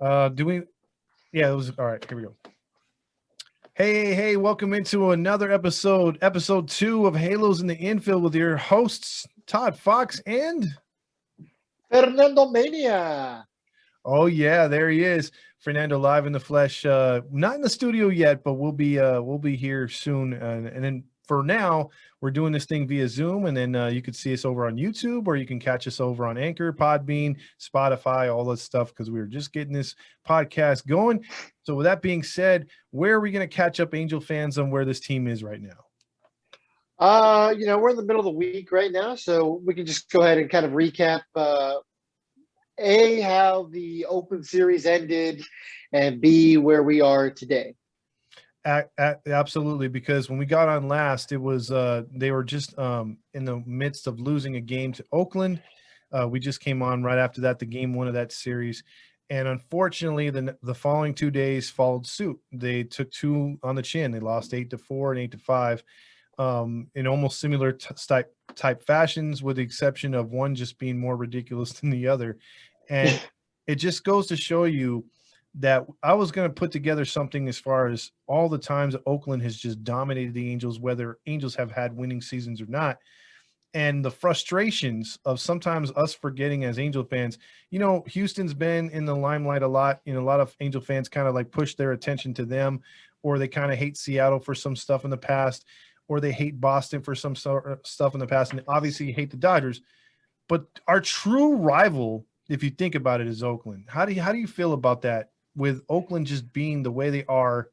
Do we? Yeah, it was all right. Here we go. Hey, welcome into another episode 2 of Halos in the Infield with your hosts, Todd Fox and Fernando Mania. oh yeah, there he is, Fernando live in the flesh. Not in the studio yet, but we'll be here soon. And then for now, we're doing this thing via Zoom, and then you can see us over on YouTube, or you can catch us over on Anchor, Podbean, Spotify, all that stuff, because we were just getting this podcast going. So with that being said, where are we going to catch up Angel fans on where this team is right now? We're in the middle of the week right now, so we can just go ahead and kind of recap how the Open Series ended, and B, where we are today. Absolutely, because when we got on last, it was they were just in the midst of losing a game to Oakland. We just came on right after that, the game 1 of that series, and unfortunately, the following 2 days followed suit. They took 2 on the chin. They lost 8-4 and 8-5, in almost similar type fashions, with the exception of one just being more ridiculous than the other. And it just goes to show you that I was going to put together something as far as all the times that Oakland has just dominated the Angels, whether Angels have had winning seasons or not, and the frustrations of sometimes us forgetting as Angel fans. Houston's been in the limelight a lot. A lot of Angel fans kind of like push their attention to them, or they kind of hate Seattle for some stuff in the past, or they hate Boston for some stuff in the past, and obviously hate the Dodgers. But our true rival, if you think about it, is Oakland. How do you feel about that, with Oakland just being the way they are,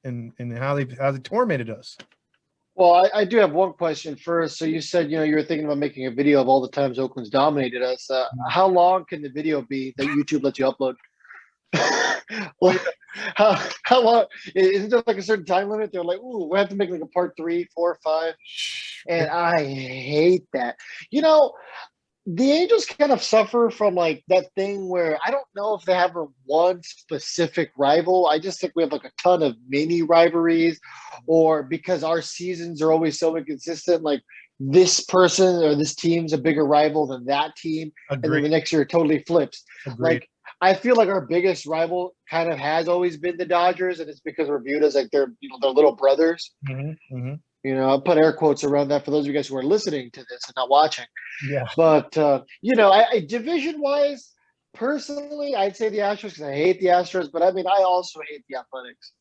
and how they tormented us? Well, I do have one question first. So you said, you were thinking about making a video of all the times Oakland's dominated us. How long can the video be that YouTube lets you upload? Well, how long? Isn't there like a certain time limit? They're like, ooh, we have to make like a part 3, 4, 5. And I hate that. The Angels kind of suffer from like that thing where I don't know if they have a one specific rival. I just think we have like a ton of mini rivalries, or because our seasons are always so inconsistent, like this person or this team's a bigger rival than that team. Agreed. And then the next year it totally flips. Agreed. Like I feel like our biggest rival kind of has always been the Dodgers, and it's because we're viewed as like they're little brothers. Mm-hmm, mm-hmm. I'll put air quotes around that for those of you guys who are listening to this and not watching. Yeah. But, I division-wise, personally, I'd say the Astros because I hate the Astros. But, I also hate the Athletics.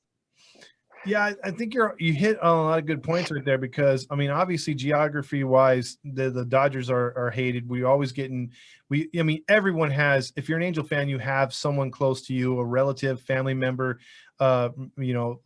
Yeah, I think you hit on a lot of good points right there, because obviously geography-wise, the Dodgers are hated. We always everyone has. If you're an Angel fan, you have someone close to you, a relative, family member,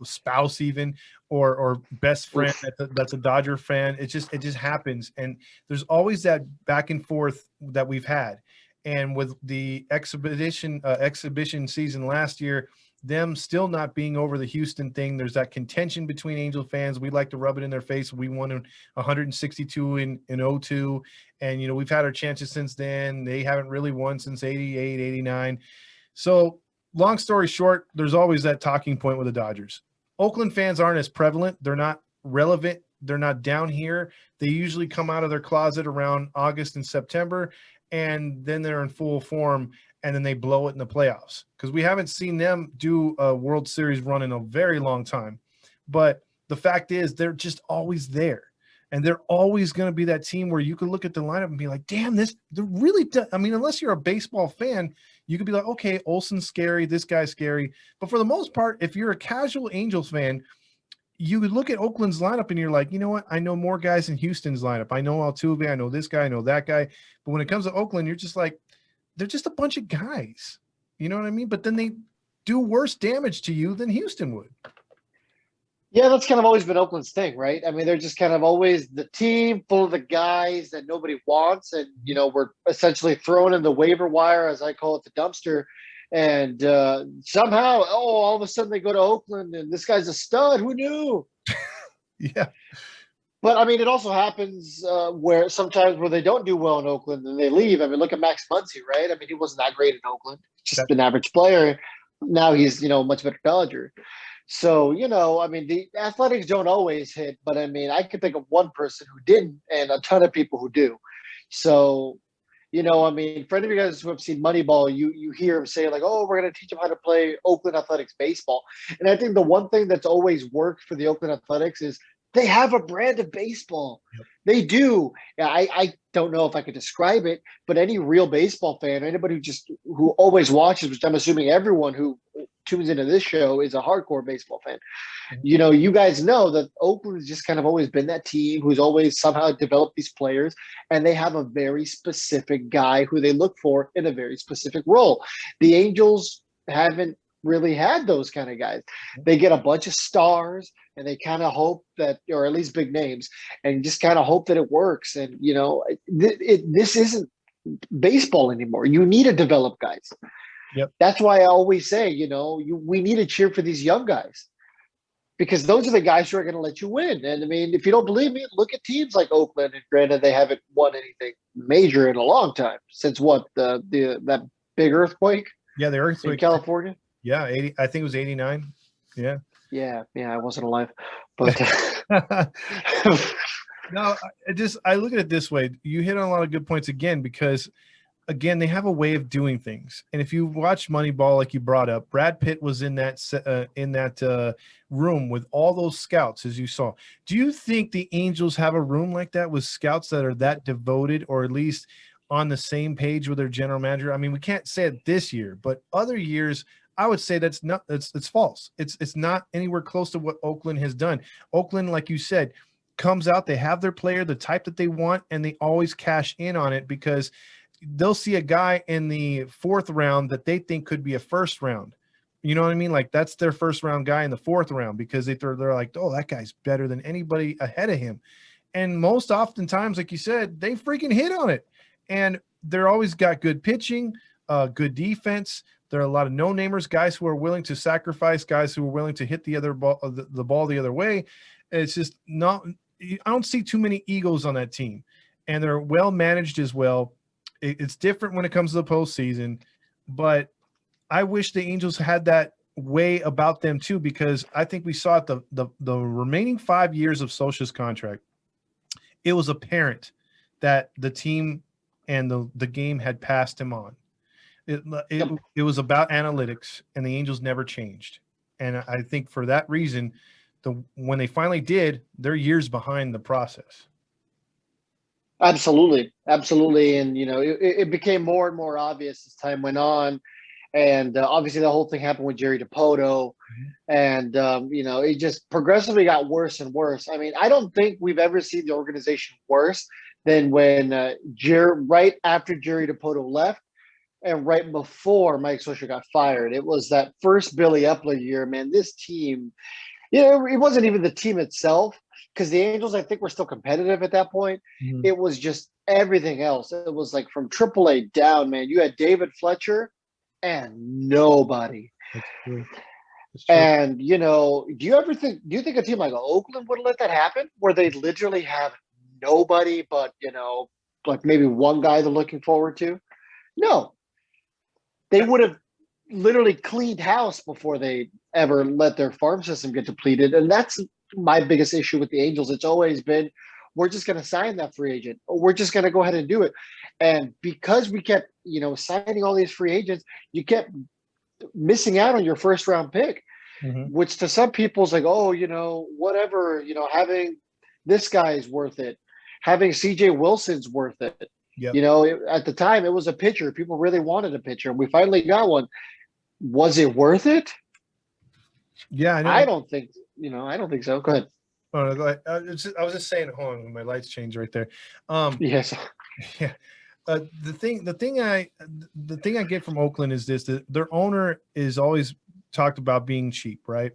spouse even, or best friend that's a Dodger fan. It just happens, and there's always that back and forth that we've had. And with the exhibition season last year, them still not being over the Houston thing, there's that contention between Angel fans. We like to rub it in their face. We won 162 in 02, and we've had our chances since then. They haven't really won since 88, 89. So long story short, there's always that talking point with the Dodgers. Oakland fans aren't as prevalent. They're not relevant. They're not down here. They usually come out of their closet around August and September, and then they're in full form, and then they blow it in the playoffs, because we haven't seen them do a World Series run in a very long time. But the fact is, they're just always there, and they're always going to be that team where you can look at the lineup and be like, damn, they're really unless you're a baseball fan, you could be like, okay, Olsen's scary, this guy's scary. But for the most part, if you're a casual Angels fan, you look at Oakland's lineup and you're like, you know what? I know more guys in Houston's lineup. I know Altuve, I know this guy, I know that guy. But when it comes to Oakland, you're just like, they're just a bunch of guys. You know what I mean? But then they do worse damage to you than Houston would. Yeah, that's kind of always been Oakland's thing, right? They're just kind of always the team full of the guys that nobody wants. And, we're essentially thrown in the waiver wire, as I call it, the dumpster. And somehow, all of a sudden they go to Oakland and this guy's a stud. Who knew? Yeah. But, it also happens where sometimes where they don't do well in Oakland and they leave. Look at Max Muncy, right? He wasn't that great in Oakland. Just an average player. Now he's, a much better Dodger. So, the Athletics don't always hit. But, I can think of one person who didn't and a ton of people who do. So, You know, I mean, for any of you guys who have seen Moneyball, you hear him say like, "Oh, we're going to teach them how to play Oakland Athletics baseball." And I think the one thing that's always worked for the Oakland Athletics is they have a brand of baseball. Yep. They do. Yeah, I don't know if I could describe it, but any real baseball fan, anybody who always watches, which I'm assuming everyone who tunes into this show is a hardcore baseball fan. You know, you guys know that Oakland has just kind of always been that team who's always somehow developed these players, and they have a very specific guy who they look for in a very specific role. The Angels haven't really had those kind of guys. They get a bunch of stars and they kind of hope that, or at least big names, and just kind of hope that it works. And, you know, this isn't baseball anymore. You need to develop guys. Yep. That's why I always say, you know, we need to cheer for these young guys, because those are the guys who are going to let you win. And I mean, if you don't believe me, look at teams like Oakland. And granted, they haven't won anything major in a long time since what that big earthquake. Yeah, the earthquake in California. Yeah, 80. I think it was 89. Yeah. Yeah, I wasn't alive, but no, I look at it this way. You hit on a lot of good points again, because again, they have a way of doing things. And if you watch Moneyball, like you brought up, Brad Pitt was in that room with all those scouts, as you saw. Do you think the Angels have a room like that with scouts that are that devoted, or at least on the same page with their general manager? I mean, we can't say it this year, but other years, I would say that's false. It's not anywhere close to what Oakland has done. Oakland, like you said, comes out, they have their player, the type that they want, and they always cash in on it, because they'll see a guy in the 4th round that they think could be a 1st round. You know what I mean? Like, that's their 1st round guy in the 4th round, because they're like, oh, that guy's better than anybody ahead of him. And most oftentimes, like you said, they freaking hit on it. And they're always got good pitching, good defense. There are a lot of no-namers, guys who are willing to sacrifice, guys who are willing to hit the other ball, the ball the other way. It's just not – I don't see too many egos on that team. And they're well managed as well. It's different when it comes to the postseason, but I wish the Angels had that way about them too, because I think we saw it the remaining 5 years of Socha's contract. It was apparent that the team and the game had passed him on. It was about analytics, and the Angels never changed. And I think for that reason, when they finally did, they're years behind the process. Absolutely. And, you know, it became more and more obvious as time went on. And obviously the whole thing happened with Jerry DiPoto. And, you know, it just progressively got worse and worse. I mean, I don't think we've ever seen the organization worse than when right after Jerry DiPoto left and right before Mike Scioscia got fired. It was that first Billy Epler year, man. This team, you know, it wasn't even the team itself, because the Angels, I think, were still competitive at that point. Mm-hmm. It was just everything else. It was like from AAA down, man. You had David Fletcher and nobody. That's true. And, you know, do you think a team like Oakland would let that happen, where they literally have nobody but, you know, like maybe one guy they're looking forward to? No. They would have literally cleaned house before they ever let their farm system get depleted. And that's my biggest issue with the Angels. It's always been, we're just going to sign that free agent. We're just going to go ahead and do it. And because we kept, you know, signing all these free agents, you kept missing out on your 1st round pick, which to some people is like, oh, you know, whatever, you know, having this guy is worth it. Having CJ Wilson's worth it. Yep. You know, at the time it was a pitcher. People really wanted a pitcher, and we finally got one. Was it worth it? Yeah, I know. I don't think so. Go ahead. Oh, no, go ahead. I was just saying, hold on, my lights changed right there. Yes. Yeah. The thing I get from Oakland is this: that their owner is always talked about being cheap, right?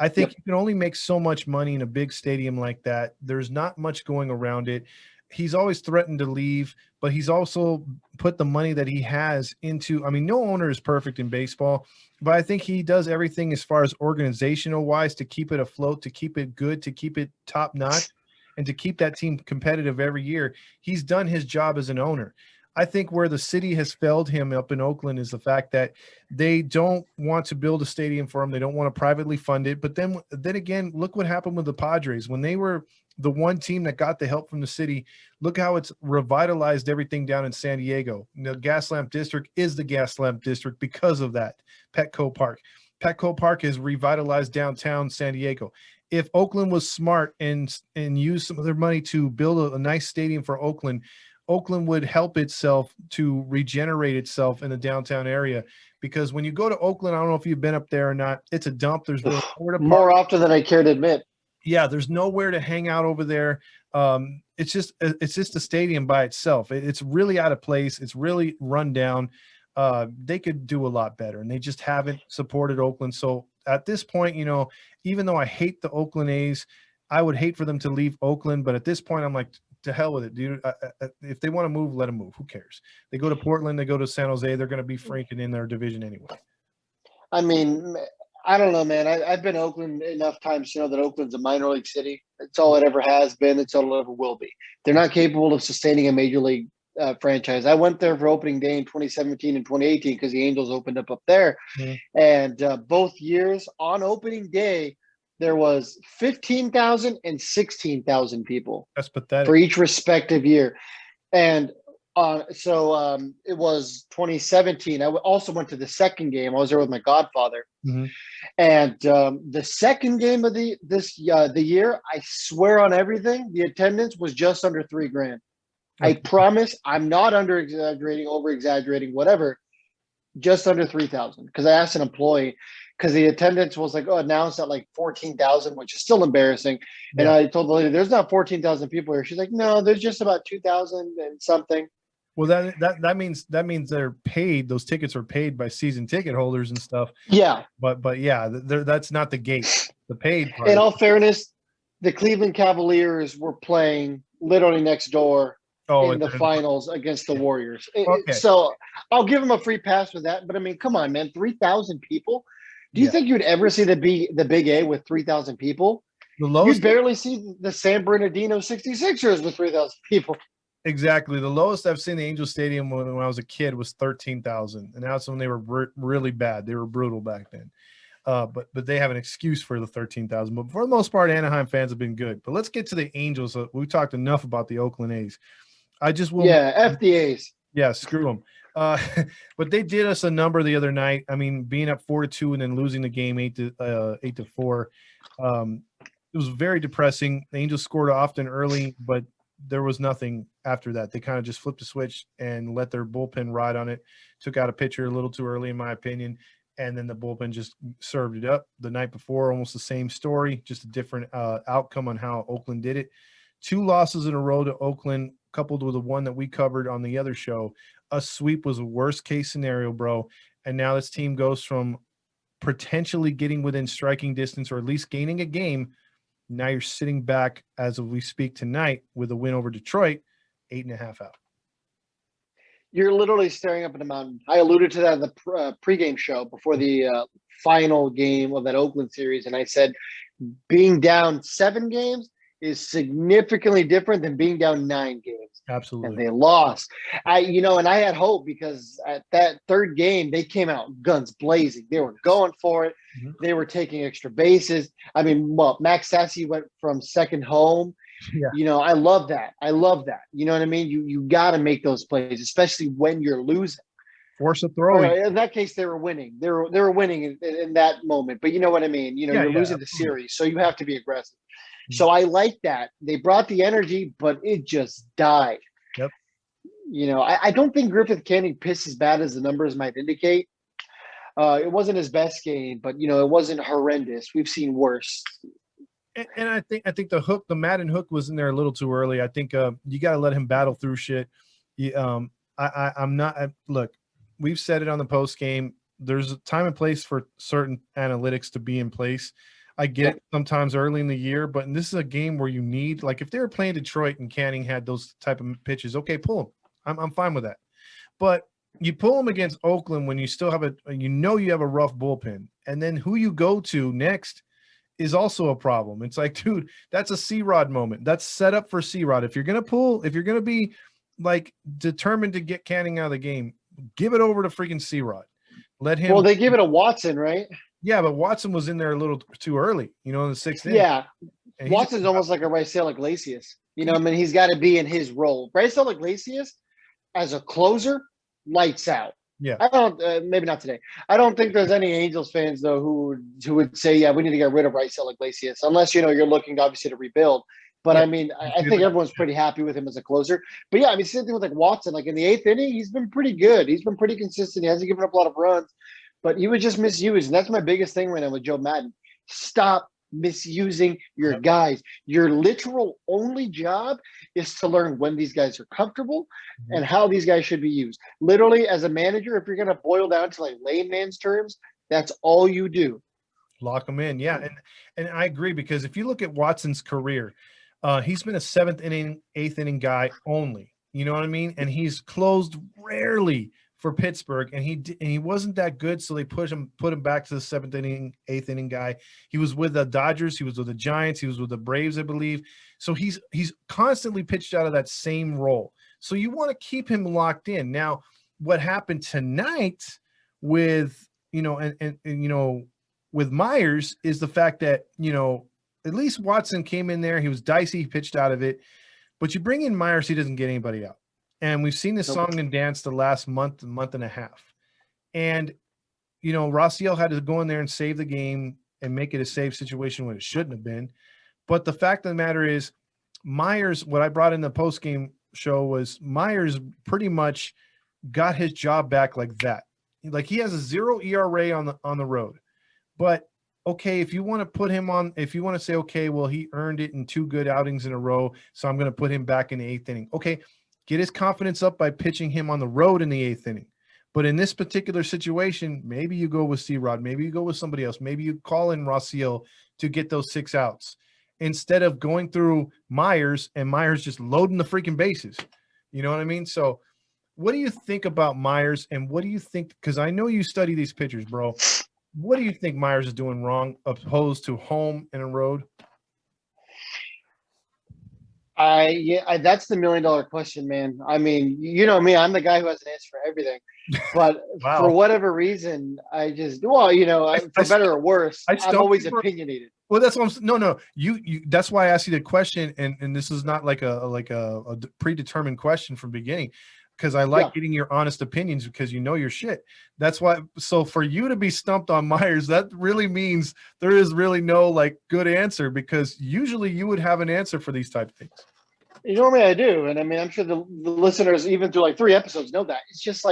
I think you can only make so much money in a big stadium like that. There's not much going around it. He's always threatened to leave, but he's also put the money that he has into, I mean, no owner is perfect in baseball, but I think he does everything as far as organizational wise to keep it afloat, to keep it good, to keep it top notch, and to keep that team competitive every year. He's done his job as an owner. I think where the city has failed him up in Oakland is the fact that they don't want to build a stadium for him. They don't want to privately fund it. But then again, look what happened with the Padres when they were the one team that got the help from the city. Look how it's revitalized everything down in San Diego. The Gaslamp District is the Gaslamp District because of that. Petco Park. Petco Park has revitalized downtown San Diego. If Oakland was smart and used some of their money to build a nice stadium for Oakland, Oakland would help itself to regenerate itself in the downtown area. Because when you go to Oakland, I don't know if you've been up there or not, it's a dump. There's really nowhere to park. More often than I care to admit. Yeah, there's nowhere to hang out over there. It's just a stadium by itself. It's really out of place. It's really run down. They could do a lot better, and they just haven't supported Oakland. So at this point, even though I hate the Oakland A's, I would hate for them to leave Oakland. But at this point, I'm like, to hell with it, dude. If they want to move, let them move. Who cares? They go to Portland, they go to San Jose. They're going to be freaking in their division anyway. I mean, I don't know, man. I've been to Oakland enough times to know that Oakland's a minor league city. It's all it ever has been. It's all it ever will be. They're not capable of sustaining a major league franchise. I went there for opening day in 2017 and 2018 because the Angels opened up there. Mm-hmm. And both years on opening day, there was 15,000 and 16,000 people. That's pathetic. For each respective year. And it was 2017. I also went to the second game. I was there with my godfather. Mm-hmm. And the second game of the year, I swear on everything, the attendance was just under $3,000. I promise I'm not under exaggerating, over exaggerating, whatever, just under 3,000. Because I asked an employee, because the attendance was like, announced at like 14,000, which is still embarrassing. Yeah. And I told the lady, there's not 14,000 people here. She's like, no, there's just about 2,000 and something. Well, that means they're paid. Those tickets are paid by season ticket holders and stuff. Yeah. But yeah, that's not the gate. The paid part. In all fairness, the Cleveland Cavaliers were playing literally next door in the finals against the Warriors. Okay. So I'll give them a free pass for that. But I mean, come on, man, 3,000 people. Do you think you'd ever see the Big A with 3,000 people? The lowest, you'd barely see the San Bernardino 66ers with 3,000 people. Exactly. The lowest I've seen the Angel Stadium when I was a kid was 13,000, and that's when they were really bad. They were brutal back then. But they have an excuse for the 13,000. But for the most part, Anaheim fans have been good. But let's get to the Angels. We talked enough about the Oakland A's. I just will. Yeah, F the A's. Yeah, screw them. But they did us a number the other night. I mean, being up 4-2 and then losing the game 8-4. It was very depressing. The Angels scored often early, but there was nothing after that. They kind of just flipped a switch and let their bullpen ride on it. Took out a pitcher a little too early, in my opinion, and then the bullpen just served it up. The night before, almost the same story, just a different outcome on how Oakland did it. 2 losses in a row to Oakland, coupled with the one that we covered on the other show. A sweep was a worst-case scenario, bro. And now this team goes from potentially getting within striking distance or at least gaining a game. Now you're sitting back as of we speak tonight with a win over Detroit, 8.5 out. You're literally staring up at a mountain. I alluded to that in the pregame show before the final game of that Oakland series, and I said being down 7 games is significantly different than being down 9 games. Absolutely. And they lost. And I had hope because at that third game, they came out guns blazing. They were going for it. Mm-hmm. They were taking extra bases. I mean, Max Stassi went from second home. Yeah. I love that. You know what I mean? You got to make those plays, especially when you're losing. Force a throw. In that case, they were winning. They were winning in that moment. But you know what I mean? You're losing the series, so you have to be aggressive. So I like that. They brought the energy, but it just died. Yep. I don't think Griffith Canning pissed as bad as the numbers might indicate. It wasn't his best game, but it wasn't horrendous. We've seen worse. And I think the hook, the Madden hook, was in there a little too early. I think you got to let him battle through shit. I'm not. Look, we've said it on the post game. There's a time and place for certain analytics to be in place. I get it sometimes early in the year, but this is a game where you need, like, if they were playing Detroit and Canning had those type of pitches, okay, pull them. I'm fine with that. But you pull them against Oakland when you still have you have a rough bullpen, and then who you go to next is also a problem. It's like, dude, that's a C-Rod moment. That's set up for C-Rod. If you're going to be like determined to get Canning out of the game, give it over to freaking C-Rod. Let him. Well, they give it to Watson, right? Yeah, but Watson was in there a little too early, in the 6th inning. Yeah. And Watson's almost like a Raisel Iglesias. I mean, he's got to be in his role. Raisel Iglesias, as a closer, lights out. Yeah. I don't. Maybe not today. I don't think there's any Angels fans though who would say, yeah, we need to get rid of Raisel Iglesias, unless you're looking obviously to rebuild. But Yeah. I mean, I think everyone's pretty happy with him as a closer. But yeah, I mean, same thing with like Watson. Like in the 8th inning, he's been pretty good. He's been pretty consistent. He hasn't given up a lot of runs, but he was just misused. And that's my biggest thing right now with Joe Madden. Stop misusing your guys. Your literal only job is to learn when these guys are comfortable and how these guys should be used. Literally, as a manager, if you're going to boil down to like layman's terms, that's all you do. Lock them in. Yeah. And I agree, because if you look at Watson's career, he's been a 7th inning, 8th inning guy only. You know what I mean? And he's closed rarely for Pittsburgh, and he wasn't that good, so they put him back to the 7th inning, 8th inning guy. He was with the Dodgers, he was with the Giants, he was with the Braves, I believe. So he's constantly pitched out of that same role. So you want to keep him locked in. Now, what happened tonight with with Myers is the fact that at least Watson came in there, he was dicey, he pitched out of it, but you bring in Myers, he doesn't get anybody out. And we've seen this song and dance the last month and a half. And, Raciel had to go in there and save the game and make it a safe situation when it shouldn't have been. But the fact of the matter is, Myers, what I brought in the post-game show was Myers pretty much got his job back like that. Like, he has a 0 ERA on the road. But, okay, if you want to put him on, if you want to say, okay, well, he earned it in 2 good outings in a row, so I'm going to put him back in the 8th inning. Okay, get his confidence up by pitching him on the road in the 8th inning. But in this particular situation, maybe you go with C-Rod. Maybe you go with somebody else. Maybe you call in Raciel to get those 6 outs instead of going through Myers and Myers just loading the freaking bases. You know what I mean? So what do you think about Myers, and what do you think – because I know you study these pitchers, bro. What do you think Myers is doing wrong opposed to home and a road? That's the $1 million question, man. I mean, you know me, I'm the guy who has an answer for everything. But Wow. For whatever reason, for better or worse, I'm always opinionated. Well, that's what I'm. No. You. That's why I asked you the question, and this is not like a predetermined question from beginning, because I like getting your honest opinions, because your shit. That's why. So for you to be stumped on Myers, that really means there is really no good answer, because usually you would have an answer for these type of things. Normally I do, and I mean I'm sure the listeners even through 3 episodes know that. It's just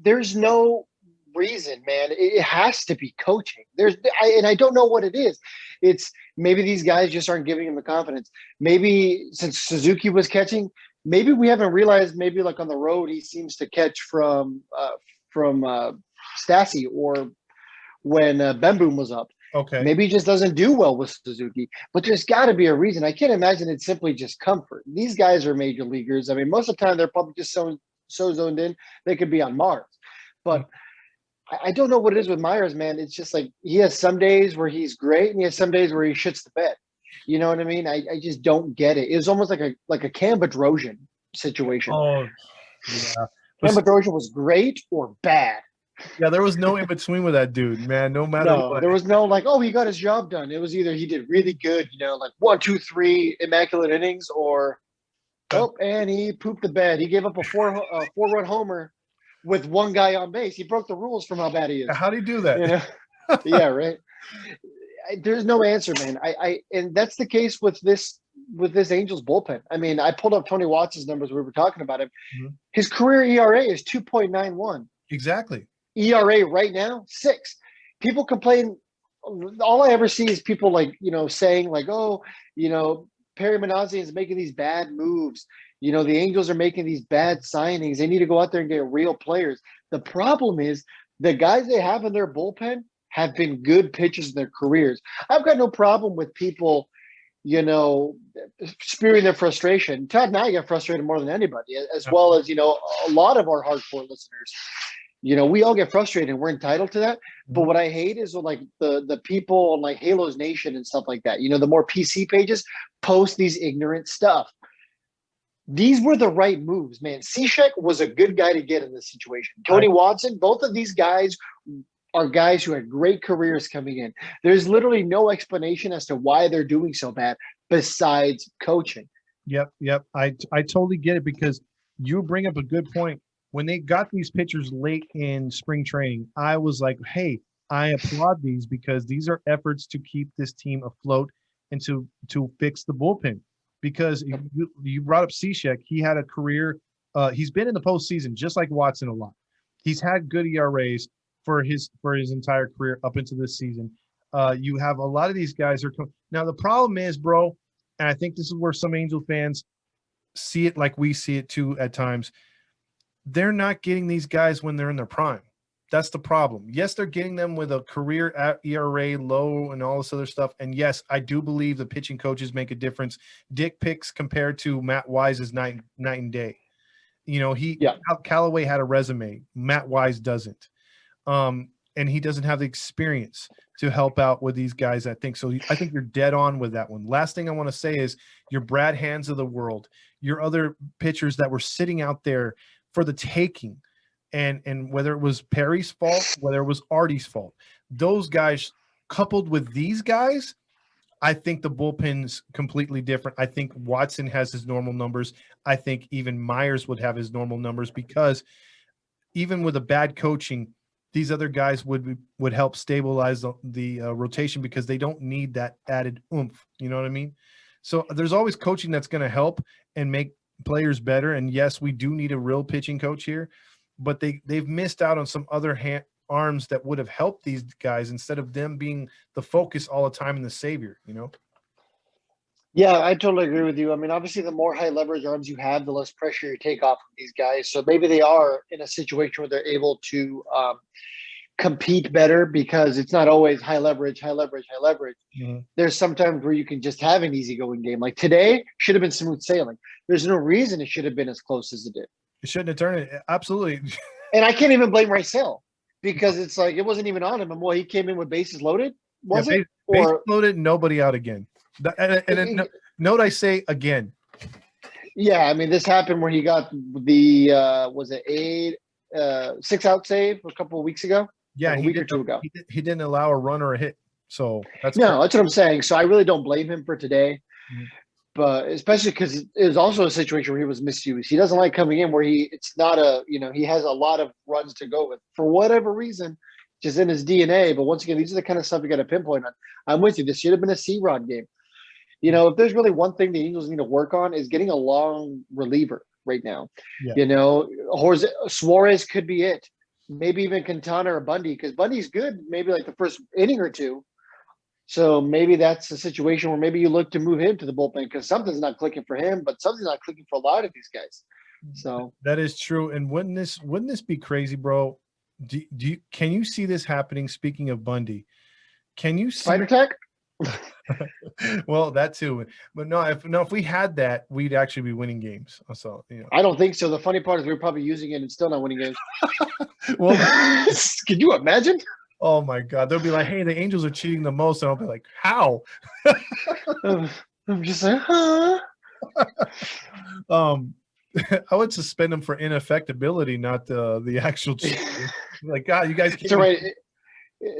there's no reason, man. It has to be coaching. I don't know what it is. It's maybe these guys just aren't giving him the confidence. Maybe since Suzuki was catching, maybe we haven't realized. Maybe on the road he seems to catch from Stassi, or when Ben Boom was up. Okay. Maybe he just doesn't do well with Suzuki, but there's got to be a reason. I can't imagine it's simply just comfort. These guys are major leaguers. I mean, most of the time they're probably just so zoned in they could be on Mars. But I don't know what it is with Myers, man. It's just he has some days where he's great, and he has some days where he shits the bed. You know what I mean? I just don't get it. It was almost like a Cam Bedrosian situation. Oh, yeah. Cam Bedrosian was great or bad. Yeah, there was no in between with that dude, man. No matter what. There was no he got his job done. It was either he did really good, 1, 2, 3 immaculate innings, or and he pooped the bed. He gave up a 4-run homer with 1 guy on base. He broke the rules from how bad he is. How do you do that? Yeah, right. There's no answer, man. And that's the case with this Angels bullpen. I mean, I pulled up Tony Watts' numbers. We were talking about him. Mm-hmm. His career ERA is 2.91. Exactly. ERA right now 6. People complain. All I ever see is people saying Perry Minasian is making these bad moves. The Angels are making these bad signings. They need to go out there and get real players. The problem is the guys they have in their bullpen have been good pitchers in their careers. I've got no problem with people, spewing their frustration. Todd and I get frustrated more than anybody, as well as, a lot of our hardcore listeners. We all get frustrated, and we're entitled to that. But what I hate is the people on Halos Nation and stuff like that. The more PC pages post these ignorant stuff. these were the right moves, man. Cishek was a good guy to get in this situation. Tony Watson, both of these guys are guys who had great careers coming in. There's literally no explanation as to why they're doing so bad besides coaching. Yep. I totally get it, because you bring up a good point. When they got these pitchers late in spring training, I was like, hey, I applaud these, because these are efforts to keep this team afloat and to fix the bullpen. Because you brought up Cishek, he had a career. He's been in the postseason just like Watson a lot. He's had good ERAs for his entire career up into this season. You have a lot of these guys are now. The problem is, bro, and I think this is where some Angel fans see it like we see it too at times. They're not getting these guys when they're in their prime. That's the problem. Yes, they're getting them with a career at ERA low and all this other stuff. And yes, I do believe the pitching coaches make a difference. Dick Picks compared to Matt Wise is night and day. You know, Callaway had a resume. Matt Wise doesn't. And he doesn't have the experience to help out with these guys, I think. So I think you're dead on with that one. Last thing I want to say is your Brad Hands of the world, your other pitchers that were sitting out there for the taking, and whether it was Perry's fault, whether it was Artie's fault, those guys coupled with these guys, I think the bullpen's completely different. I think Watson has his normal numbers. I think even Myers would have his normal numbers, because even with a bad coaching, these other guys would help stabilize the rotation, because they don't need that added oomph. You know what I mean? So there's always coaching that's going to help and make players better. And yes, we do need a real pitching coach here, but they've missed out on some other arms that would have helped these guys, instead of them being the focus all the time and the savior, you know? Yeah, I totally agree with you. I mean, obviously, the more high leverage arms you have, the less pressure you take off of these guys. So maybe they are in a situation where they're able to compete better, because it's not always high leverage, high leverage, high leverage. Mm-hmm. There's sometimes where you can just have an easygoing game. Like today should have been smooth sailing. There's no reason it should have been as close as it did. It shouldn't have turned it. Absolutely. And I can't even blame Rysell, because it's like it wasn't even on him. And he came in with bases loaded, was it? Base loaded, nobody out again. Note I say again. Yeah, I mean, this happened where he got the was it 6-out save a couple of weeks ago? Yeah, like a week or two ago. He didn't allow a run or a hit. So that's what I'm saying. So I really don't blame him for today. Mm-hmm. But especially because it was also a situation where he was misused. He doesn't like coming in where it's not he has a lot of runs to go with for whatever reason, just in his DNA. But once again, these are the kind of stuff you got to pinpoint on. I'm with you. This should have been a C-Rod game. If there's really one thing the Angels need to work on is getting a long reliever right now. Yeah. Suarez could be it. Maybe even Quintana or Bundy, because Bundy's good maybe like the first inning or two. So maybe that's a situation where maybe you look to move him to the bullpen, because something's not clicking for him, but something's not clicking for a lot of these guys. So that is true. And wouldn't this be crazy, bro? Can you see this happening? Speaking of Bundy, can you see Spider Tech? Well, that too, but if we had that, we'd actually be winning games. So I don't think so. The funny part is we're probably using it and still not winning games. Well, can you imagine? Oh my God, they'll be like, "Hey, the Angels are cheating the most," and I'll be like, "How?" I'm just like, huh? I would suspend them for ineffectability, not the actual cheating. Like, God, you guys can't. So right.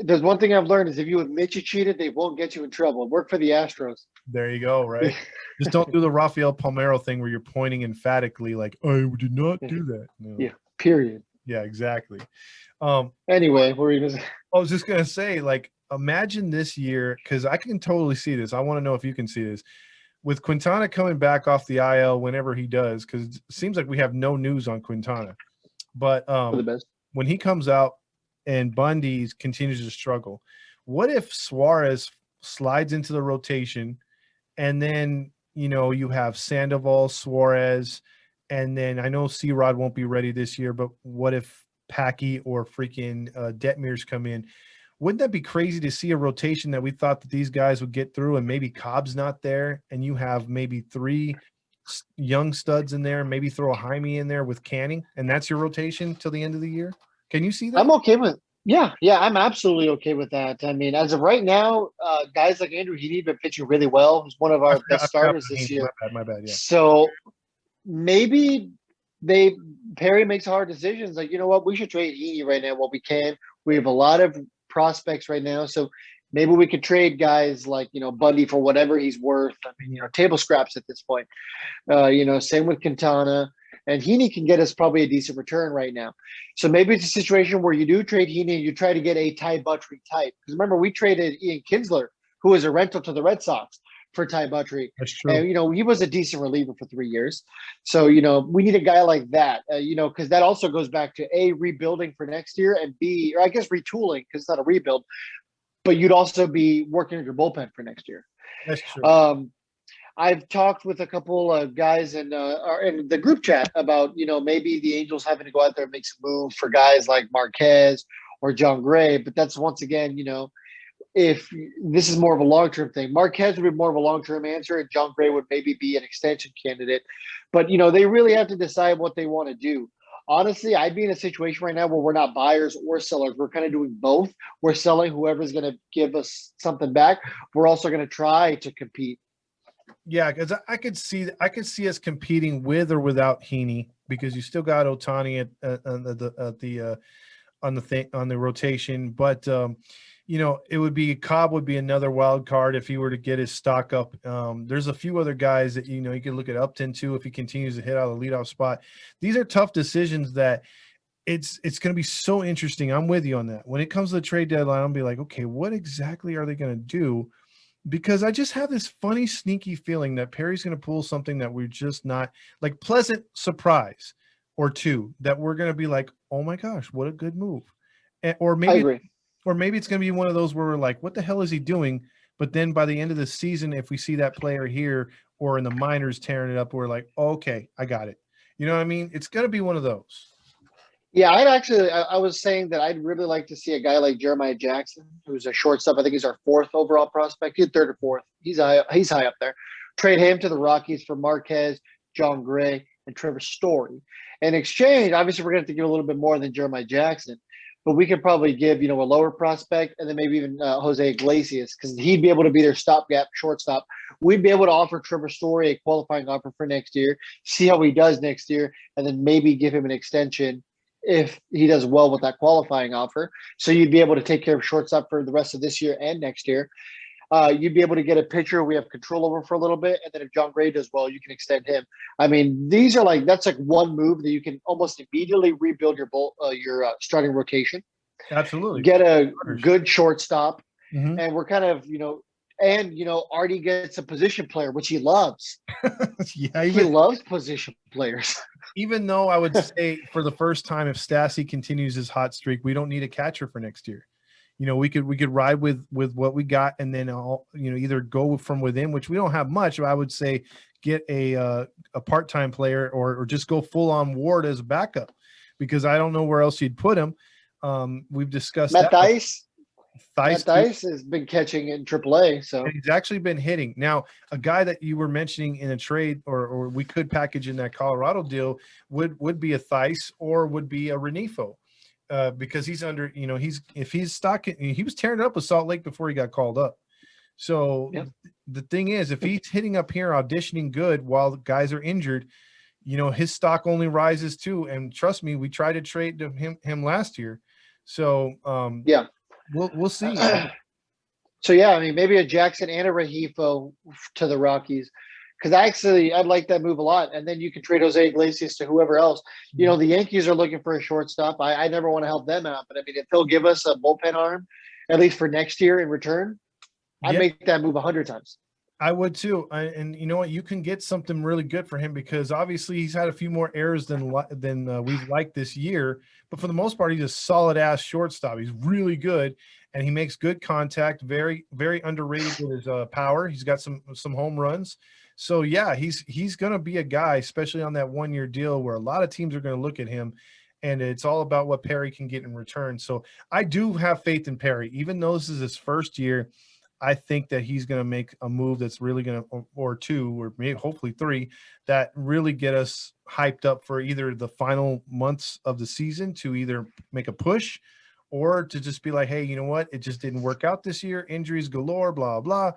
There's one thing I've learned is if you admit you cheated, they won't get you in trouble. Work for the Astros. There you go, right? Just don't do the Rafael Palmeiro thing where you're pointing emphatically like, I did not do that. No. Yeah, period. Yeah, exactly. Anyway, I was just going to say, like, imagine this year, because I can totally see this. I want to know if you can see this. With Quintana coming back off the IL whenever he does, because it seems like we have no news on Quintana. But when he comes out, and Bundy continues to struggle, what if Suarez slides into the rotation, and then you have Sandoval, Suarez, and then I know C-Rod won't be ready this year, but what if Packy or freaking Detmers come in? Wouldn't that be crazy to see a rotation that we thought that these guys would get through, and maybe Cobb's not there, and you have maybe 3 young studs in there, maybe throw a Jaime in there with Canning, and that's your rotation till the end of the year? Can you see that? I'm okay with I'm absolutely okay with that. I mean, as of right now, guys like Andrew Heaney have been pitching really well. He's one of our best starters this year. My bad, yeah. So maybe they Perry makes hard decisions. Like, you know what, we should trade Heaney right now while we can. We have a lot of prospects right now, so maybe we could trade guys like Bundy for whatever he's worth. I mean, table scraps at this point. Same with Quintana. And Heaney can get us probably a decent return right now. So maybe it's a situation where you do trade Heaney and you try to get a Ty Buttrey type. Because remember, we traded Ian Kinsler, who was a rental to the Red Sox, for Ty Buttrey. That's true. And, he was a decent reliever for 3 years. So, we need a guy like that, because that also goes back to A, rebuilding for next year, and B, or I guess retooling, because it's not a rebuild, but you'd also be working with your bullpen for next year. That's true. I've talked with a couple of guys in the group chat about, maybe the Angels having to go out there and make some move for guys like Marquez or John Gray. But that's once again, if this is more of a long-term thing, Marquez would be more of a long-term answer, and John Gray would maybe be an extension candidate. But, they really have to decide what they want to do. Honestly, I'd be in a situation right now where we're not buyers or sellers. We're kind of doing both. We're selling whoever's going to give us something back. We're also going to try to compete. Yeah, because I could see us competing with or without Heaney, because you still got Ohtani on the rotation. But it would be Cobb would be another wild card if he were to get his stock up. There's a few other guys that you could look at Upton too if he continues to hit out of the leadoff spot. These are tough decisions that it's going to be so interesting. I'm with you on that. When it comes to the trade deadline, I'll be like, okay, what exactly are they going to do? Because I just have this funny, sneaky feeling that Perry's going to pull something that we're just not, like, pleasant surprise or two that we're going to be like, oh my gosh, what a good move. Or I agree. maybe it's going to be one of those where we're like, what the hell is he doing? But then by the end of the season, if we see that player here or in the minors tearing it up, we're like, okay, I got it. You know what I mean? It's going to be one of those. Yeah, I was saying that I'd really like to see a guy like Jeremiah Jackson, who's a shortstop. I think he's our 4th overall prospect. He's 3rd or 4th. He's high up there. Trade him to the Rockies for Marquez, John Gray, and Trevor Story. In exchange, obviously, we're going to have to give a little bit more than Jeremiah Jackson, but we could probably give, a lower prospect, and then maybe even Jose Iglesias, because he'd be able to be their stopgap shortstop. We'd be able to offer Trevor Story a qualifying offer for next year, see how he does next year, and then maybe give him an extension if he does well with that qualifying offer. So you'd be able to take care of shortstop for the rest of this year and next year. You'd be able to get a pitcher we have control over for a little bit, and then if John Gray does well, you can extend him. I mean, that's like one move that you can almost immediately rebuild your starting rotation. Absolutely. Get a good shortstop, Mm-hmm. and we're kind of Artie gets a position player, which he loves. Yeah, he loves position players. Even though I would say for the first time, if Stassi continues his hot streak, we don't need a catcher for next year. We could ride with what we got, and then either go from within, which we don't have much. I would say get a part-time player or just go full on Ward as a backup, because I don't know where else you'd put him. We've discussed Matt that. Matt Dice has been catching in AAA, so and he's actually been hitting. Now, a guy that you were mentioning in a trade, or we could package in that Colorado deal, would be a Theis or would be a Renifo, because he's under. If he's stock, he was tearing it up with Salt Lake before he got called up. So yep. The thing is, if he's hitting up here auditioning good while guys are injured, his stock only rises too. And trust me, we tried to trade him last year. So yeah. We'll see. So yeah, I mean, maybe a Jackson and a Rengifo to the Rockies, because I'd like that move a lot. And then you can trade Jose Iglesias to whoever else. The Yankees are looking for a shortstop. I never want to help them out, but I mean, if they'll give us a bullpen arm, at least for next year in return, I'd make that move 100 times. I would too. And you know what? You can get something really good for him, because obviously he's had a few more errors than we've liked this year. But for the most part, he's a solid ass shortstop. He's really good, and he makes good contact. Very, very underrated with his power. He's got some home runs. So yeah, he's going to be a guy, especially on that 1-year deal, where a lot of teams are going to look at him, and it's all about what Perry can get in return. So I do have faith in Perry, even though this is his first year. I think that he's going to make a move that's really going to, or two, or maybe hopefully 3, that really get us hyped up for either the final months of the season to either make a push, or to just be like, hey, you know what? It just didn't work out this year. Injuries galore, blah, blah.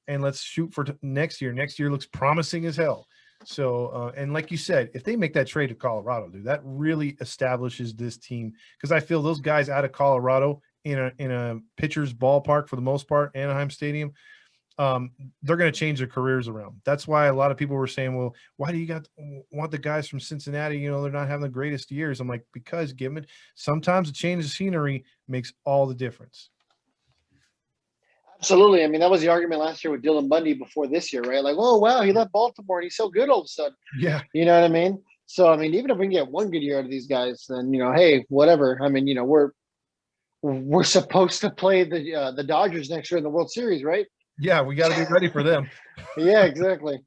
And let's shoot for next year. Next year looks promising as hell. So, and like you said, if they make that trade to Colorado, dude, that really establishes this team, because I feel those guys out of Colorado in a pitcher's ballpark for the most part, Anaheim Stadium, they're going to change their careers around. That's why a lot of people were saying, well, why do you want the guys from Cincinnati? You know, they're not having the greatest years. I'm like, because sometimes a change of scenery makes all the difference. Absolutely. I mean, that was the argument last year with Dylan Bundy before this year, right? Like, oh wow, he left Baltimore and he's so good all of a sudden. Yeah. You know what I mean? So I mean, even if we can get one good year out of these guys, then hey, whatever. I mean, we're supposed to play the Dodgers next year in the World Series, right? Yeah, we got to be ready for them. Yeah, exactly.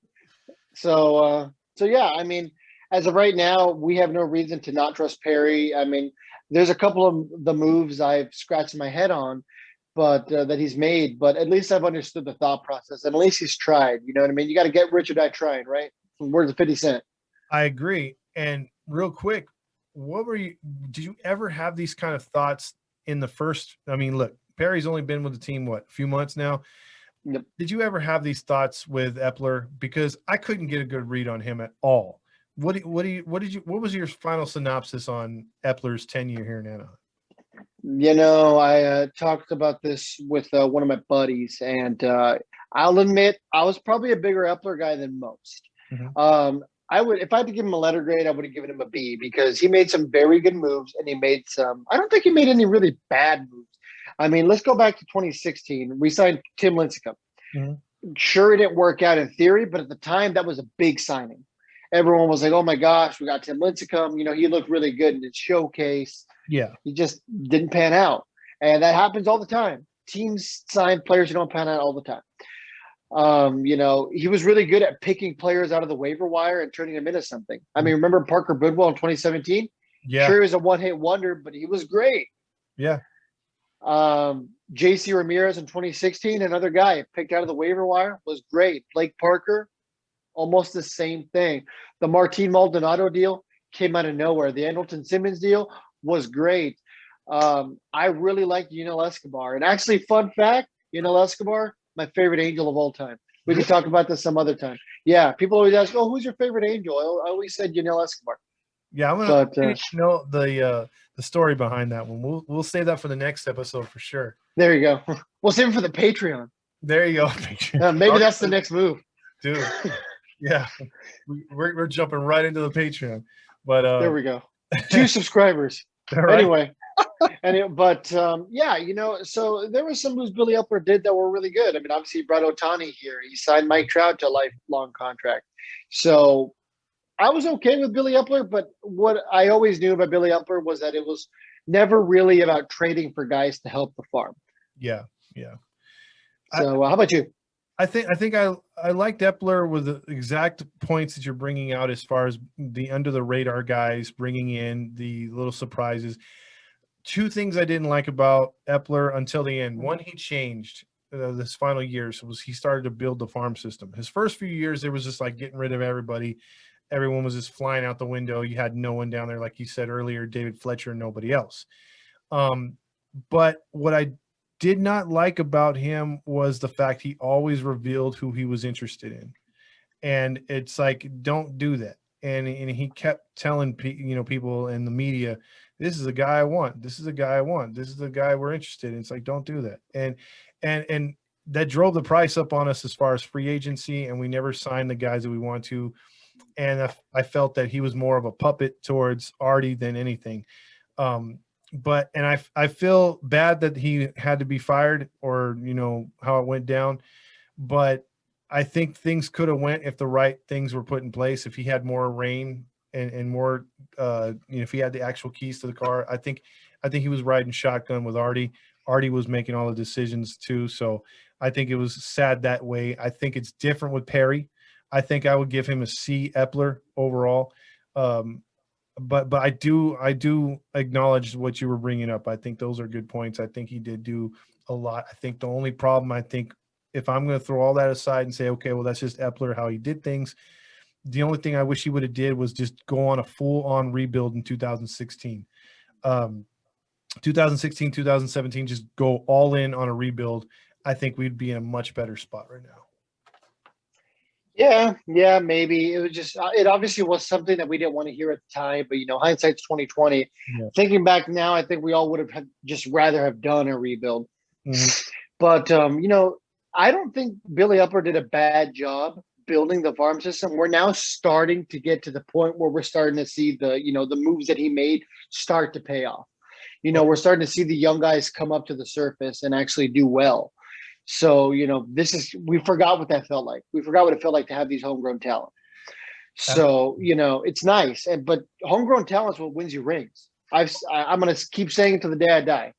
So yeah, I mean, as of right now, we have no reason to not trust Perry. I mean, there's a couple of the moves I've scratched my head on, but that he's made. But at least I've understood the thought process, and at least he's tried. You know what I mean? You got to get rich or die trying, right? From words of 50 Cent. I agree. And real quick, did you ever have these kind of thoughts in the first? I mean, look, Perry's only been with the team, a few months now. Yep. Did you ever have these thoughts with Epler? Because I couldn't get a good read on him at all. What was your final synopsis on Epler's tenure here in Anaheim? I talked about this with one of my buddies, and I'll admit I was probably a bigger Epler guy than most. Mm-hmm. If I had to give him a letter grade, I would have given him a B, because he made some very good moves, and he made some. I don't think he made any really bad moves. I mean, let's go back to 2016. We signed Tim Lincecum. Mm-hmm. Sure, it didn't work out in theory, but at the time, that was a big signing. Everyone was like, "Oh my gosh, we got Tim Lincecum." He looked really good in his showcase. Yeah, he just didn't pan out, and that happens all the time. Teams sign players who don't pan out all the time. He was really good at picking players out of the waiver wire and turning them into something. I mean, remember Parker Bidwell in 2017? Yeah, Sure, he was a one-hit wonder, but he was great. Yeah. JC Ramirez in 2016, another guy picked out of the waiver wire, was great. Blake Parker, almost the same thing. The Martin Maldonado deal came out of nowhere. The Andrelton Simmons deal was great. I really liked Yunel Escobar. And actually, fun fact, Yunel Escobar, my favorite Angel of all time. We can talk about this some other time. Yeah, people always ask, "Oh, who's your favorite Angel?" I always said Yunel Escobar. Yeah, I'm gonna know the story behind that one. We'll save that for the next episode for sure. There you go. We'll save it for the Patreon. There you go. Maybe that's the next move, dude. Yeah, we're jumping right into the Patreon. But there we go. 2 subscribers. Right. Anyway. So there were some moves Billy Epler did that were really good. I mean, obviously he brought Ohtani here. He signed Mike Trout to a lifelong contract. So I was okay with Billy Epler, but what I always knew about Billy Epler was that it was never really about trading for guys to help the farm. Yeah. So how about you? I think I liked Epler with the exact points that you're bringing out, as far as the under the radar guys, bringing in the little surprises. 2 things I didn't like about Epler until the end. One, he changed this final year. So he started to build the farm system. His first few years, there was just like getting rid of everybody. Everyone was just flying out the window. You had no one down there, like you said earlier, David Fletcher, nobody else. But what I did not like about him was the fact he always revealed who he was interested in. And it's like, don't do that. And he kept telling people in the media, this is a guy I want. This is a guy I want. This is the guy we're interested in. It's like, don't do that. And that drove the price up on us as far as free agency, and we never signed the guys that we want to. And I felt that he was more of a puppet towards Artie than anything. But I feel bad that he had to be fired, or how it went down. But I think things could have went if the right things were put in place. If he had more reign and more, if he had the actual keys to the car, I think he was riding shotgun with Artie. Artie was making all the decisions too. So I think it was sad that way. I think it's different with Perry. I think I would give him a C Epler overall. But I do acknowledge what you were bringing up. I think those are good points. I think he did do a lot. I think the only problem, if I'm going to throw all that aside and say, okay, well, that's just Epler, how he did things, the only thing I wish he would have did was just go on a full-on rebuild in 2016. 2016, 2017, just go all in on a rebuild. I think we'd be in a much better spot right now. Yeah, maybe it was just it obviously was something that we didn't want to hear at the time, but hindsight's 2020. Yeah. Thinking back now, I think we all would have just rather have done a rebuild. Mhm. But I don't think Billy Upper did a bad job building the farm system. We're now starting to get to the point where we're starting to see the moves that he made start to pay off. Oh, We're starting to see the young guys come up to the surface and actually do well. So, we forgot what that felt like. We forgot what it felt like to have these homegrown talent. ab- So, it's nice. But homegrown talent is what wins you rings. I'm going to keep saying it to the day I die.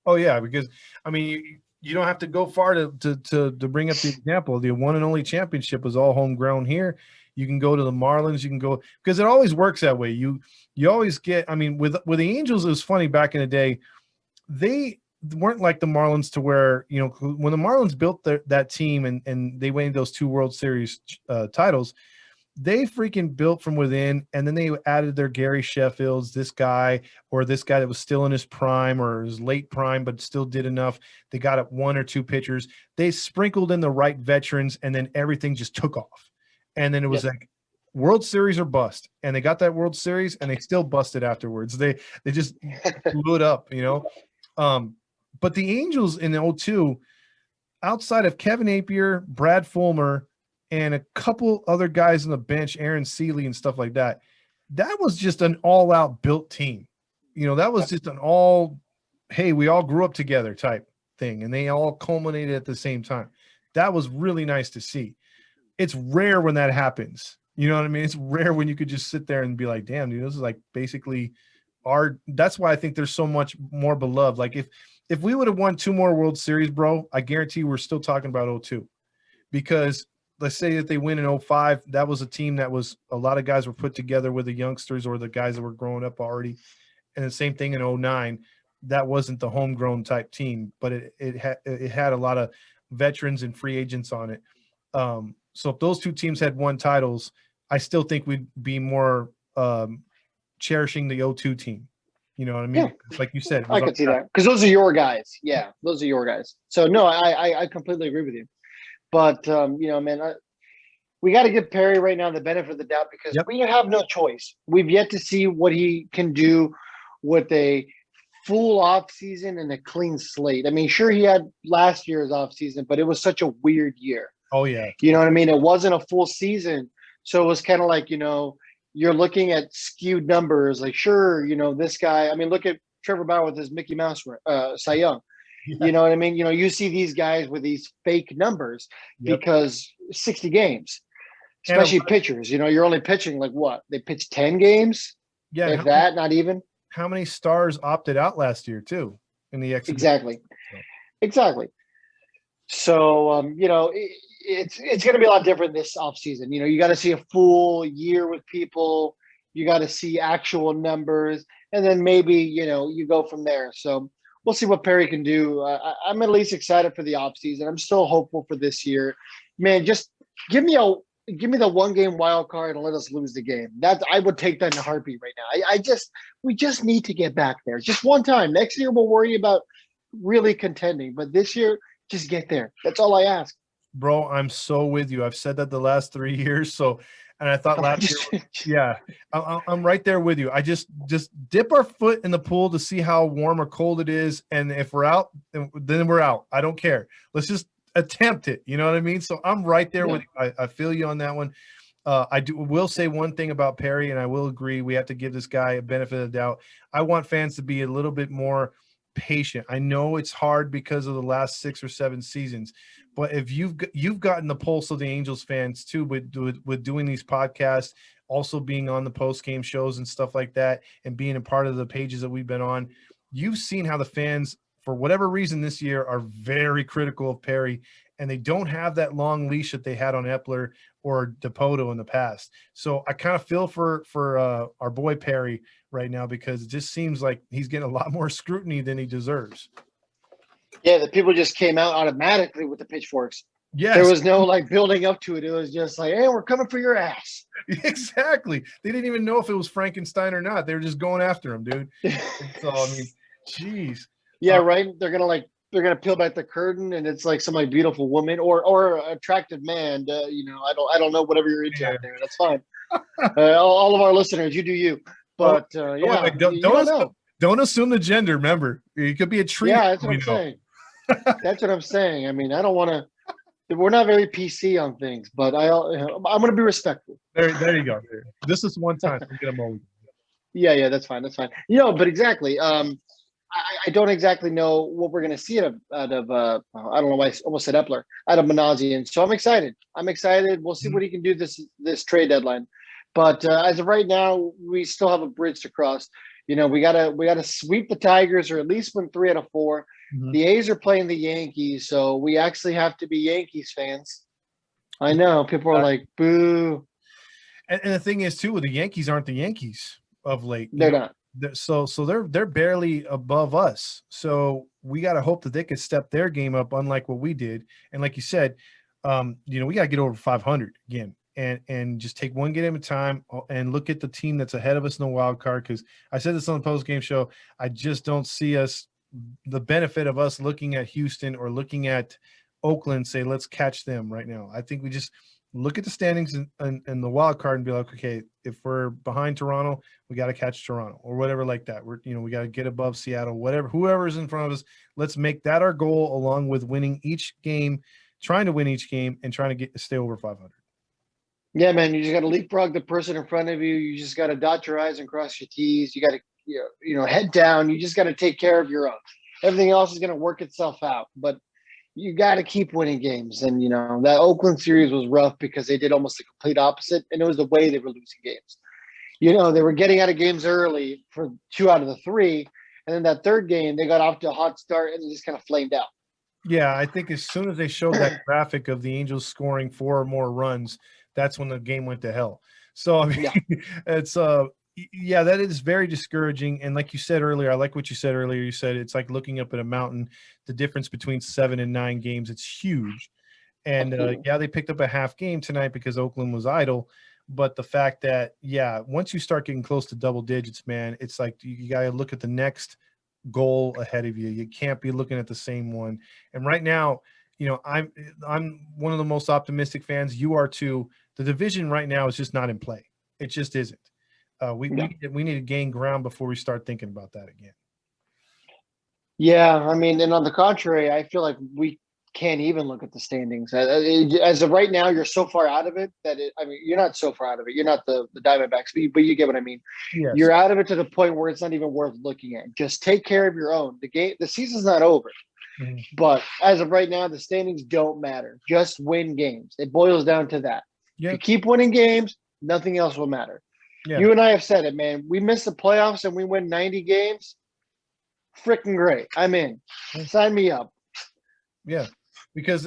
oh yeah, because I mean, you don't have to go far to bring up the example. The one and only championship was all homegrown here. You can go to the Marlins. You can go because it always works that way. You always get. I mean, with the Angels, it was funny back in the day. They weren't like the Marlins to where when the Marlins built that team and they won those two World Series titles, they freaking built from within, and then they added their Gary Sheffields, this guy or this guy that was still in his prime or his late prime, but still did enough. They got up one or two pitchers. They sprinkled in the right veterans, and then everything just took off. And then it was Yep. like World Series or bust, and they got that World Series, and they still busted afterwards. They just blew it up. But the Angels in the '02, outside of Kevin Napier, Brad Fulmer, and a couple other guys on the bench, Aaron Seeley and stuff like that, that was just an all-out built team. That was just an all, hey, we all grew up together type thing, and they all culminated at the same time. That was really nice to see. It's rare when that happens. You know what I mean? It's rare when you could just sit there and be like, damn, dude, this is like basically that's why I think there's so much more beloved. Like if we would have won two more World Series, bro, I guarantee we're still talking about '02. Because let's say that they win in '05, that was a team that was a lot of guys were put together with the youngsters or the guys that were growing up already. And the same thing in '09, that wasn't the homegrown type team, but it had a lot of veterans and free agents on it. So if those two teams had won titles, I still think we'd be more cherishing the '02 team. You know what I Yeah, mean? It's like you said, it I was our could see guy. that because those are your guys. Yeah, those are your guys. So no, I completely agree with you. But man, we got to give Perry right now the benefit of the doubt because Yep. we have no choice. We've yet to see what he can do with a full off season and a clean slate. I mean, sure he had last year's off season, but it was such a weird year. Oh yeah. You know what I mean? It wasn't a full season, so it was kind of like you're looking at skewed numbers. Like, sure, this guy. I mean, look at Trevor Bauer with his Mickey Mouse Cy Young. Yeah. You know what I mean? You see these guys with these fake numbers Yep. because 60 games, And a especially pitchers. You're only pitching like what? They pitched 10 games, Yeah, and if that, not even. how many stars opted out last year too in the exhibition? Exactly. So, Exactly. So it's going to be a lot different this offseason. You got to see a full year with people. You got to see actual numbers, and then maybe you go from there. So we'll see what Perry can do. I'm at least excited for the offseason. I'm still hopeful for this year. Man, just give me the 1 game wild card and let us lose the game. I would take that in a heartbeat right now. We just need to get back there just one time. Next year we'll worry about really contending, but this year just get there. That's all I ask. bro, I'm so with you. I've said that the last 3 years. So, and I thought last year, yeah, I'm right there with you. I just dip our foot in the pool to see how warm or cold it is, and if we're out, then we're out. I don't care. Let's just attempt it. You know what I mean? So I'm right there with you. I feel you on that one. Will say one thing about Perry, and I will agree. We have to give this guy a benefit of the doubt. I want fans to be a little bit more patient. I know it's hard because of the last 6 or 7 seasons, but if you've gotten the pulse of the Angels fans too with doing these podcasts, also being on the post game shows and stuff like that, and being a part of the pages that we've been on, you've seen how the fans, for whatever reason this year, are very critical of Perry, and they don't have that long leash that they had on Epler or Dipoto in the past. So I kind of feel for our boy Perry right now because it just seems like he's getting a lot more scrutiny than he deserves. Yeah, the people just came out automatically with the pitchforks. There Yes, was no like building up to it. It was just like, hey, we're coming for your ass. exactly. They didn't even know if it was Frankenstein or not. They were just going after him, dude. And so I mean, geez. Yeah, right. They're gonna like peel back the curtain and it's like some like beautiful woman or attractive man. I don't know whatever you're into Yeah. out there. That's fine. All of our listeners, you do you. Oh, But wait, you don't know. don't assume the gender. Remember, it could be a tree. Yeah, that's what I'm saying. That's what I'm saying. I mean, I don't want to. We're not very PC on things, but I'm going to be respectful. There you go. This is one time. Get a moment. Yeah, that's fine. That's fine. But exactly. I don't exactly know what we're going to see out of I don't know why I almost said Epler, out of Manazian. So I'm excited. We'll see what he can do this trade deadline. But as of right now, we still have a bridge to cross. We gotta sweep the Tigers or at least win 3 out of 4. Mm-hmm. The A's are playing the Yankees, so we actually have to be Yankees fans. I know people are like, boo. And the thing is, too, the Yankees aren't the Yankees of late. They're not. So they're barely above us. So we got to hope that they could step their game up, unlike what we did. And like you said, we got to get over 500 again, and just take one game at a time and look at the team that's ahead of us in the wild card. Because I said this on the post game show, I just don't see the benefit of us looking at Houston or looking at Oakland, say let's catch them right now. I think we just look at the standings and the wild card and be like, okay, if we're behind Toronto, we got to catch Toronto or whatever like that. We got to get above Seattle, whoever's in front of us. Let's make that our goal, along with winning each game, trying to win each game, and trying to stay over 500. Yeah, man, you just got to leapfrog the person in front of you. You just got to dot your I's and cross your T's. You got to, head down. You just got to take care of your own. Everything else is going to work itself out. But you got to keep winning games. And, that Oakland series was rough because they did almost the complete opposite. And it was the way they were losing games. They were getting out of games early for 2 out of the 3. And then that third game, they got off to a hot start and they just kind of flamed out. Yeah, I think as soon as they showed that graphic of the Angels scoring 4 or more runs, that's when the game went to hell. So, I mean, it's that is very discouraging. And like you said earlier, I like what you said earlier. You said it's like looking up at a mountain. The difference between 7 and 9 games, it's huge. And they picked up a half game tonight because Oakland was idle. But the fact that, once you start getting close to double digits, man, it's like you got to look at the next goal ahead of you. You can't be looking at the same one. And right now, I'm one of the most optimistic fans. You are too. The division right now is just not in play. It just isn't. We need to gain ground before we start thinking about that again. Yeah, I mean, and on the contrary, I feel like can't even look at the standings. As of right now, you're so far out of it that you're not so far out of it. You're not the Diamondbacks, but you get what I mean. Yes. You're out of it to the point where it's not even worth looking at. Just take care of your own. The season's not over. Mm-hmm. But as of right now, the standings don't matter. Just win games. It boils down to that. If you keep winning games, nothing else will matter. Yeah. You and I have said it, man. We miss the playoffs and we win 90 games. Freaking great. I'm in. Sign me up. Yeah. Because